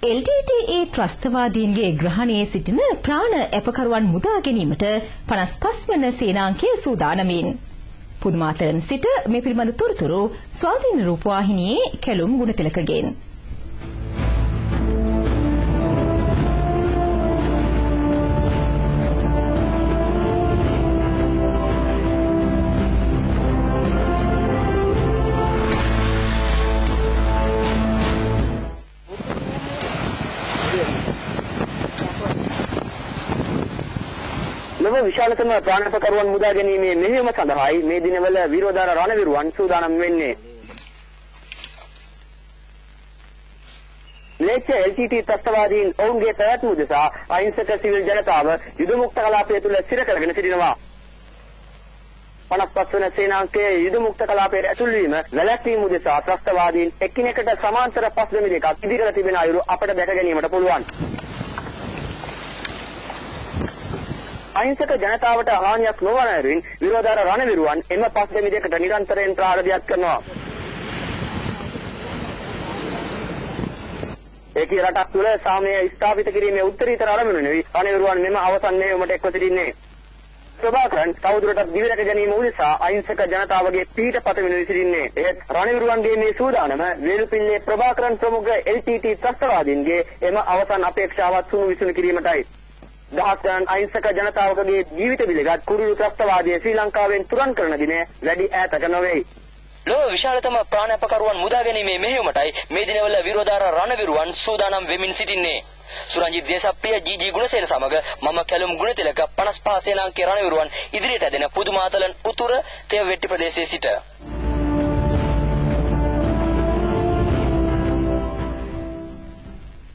LTTE ත්‍රස්තවාදීන්ගේ ග්‍රහණයේ සිටින ප්‍රාණ අපකරුවන් මුදා ගැනීමට 55 වන සේනාංකයේ සූදානමින්. පුදුමාතලන් සිට මේ පිළිබඳ තොරතුරු ස්වාධීන රූපවාහිනියේ කැලුම් ගුණතිලකගෙන්. ලොව විශාලතම ප්‍රාණපකරුවන් මුදා ගැනීමේ මෙහෙයුම සඳහායි මේ දිනවල විරෝධාර රණවිරුවන් සූදානම් වෙන්නේ. ලේච්ඡ LTT ත්‍රස්තවාදීන් ඔවුන්ගේ පැවැත්ම උදෙසා අහිංසක සිවිල් ජනතාව යුද මුක්ත කලාපය තුළ සිර කරගෙන සිටිනවා. 55 වන සේනාංකයේ යුද මුක්ත කලාපයට ඇතුල් වීම වැළැක්වීම උදෙසා ත්‍රස්තවාදීන් එකිනෙකට සමාන්තර පස්දෙමි දෙකක් ඉදිරියට තිබෙන අයුරු අපට දැක ගැනීමට පුළුවන්. අහිංසක ජනතාවට හානියක් නොවන අයුරින් විරෝධාර රණවිරුවන් එම පස්දෙමි දෙකට නිරන්තරයෙන් ප්‍රහාරයක් කරනවා. ඒකී රටක් තුළ සාමය ස්ථාපිත කිරීමේ උත්තරීතර අරමුණ නෙවී රණවිරුවන් මෙම අවසන් මෙහෙයුමට එක්ව සිටින්නේ. ප්‍රභාකරන් තවදුරටත් දිවිරැක ගැනීම උදෙසා අහිංසක ජනතාවගේ පිහිටපත වෙනුයි සිටින්නේ. එහෙත් රණවිරුවන්ගේ මේ සූදානම වේලුපිල්ලේ ප්‍රභාකරන් ප්‍රමුඛ LTT ත්‍රස්තවාදීන්ගේ එම අවසන් අපේක්ෂාවත් සුණු විසුණු කිරීමටයි. දහස් ගණන් අහිංසක ජනතාවකගේ ජීවිත බිලගත් කුරුළු ත්‍රස්තවාදයේ ශ්‍රී ලංකාවෙන් තුරන් කරන දින වැඩි ඈතක නොවේ. ලොව විශාලතම ප්‍රාණපකරුවන් මුදා ගැනීමේ මෙහෙයුමටයි මේ දිනවල විරෝධාර රණවිරුවන් සූදානම් වෙමින් සිටින්නේ. සුරංජිත් දේශප්‍රිය ජී ගුණසේන සමග මම කැලුම් ගුණතිලක 55 සේනාංකයේ රණවිරුවන් ඉදිරියට ඇදෙන පුදුමාතලන් උතුර තෙව වෙට්ටි ප්‍රදේශයේ සිට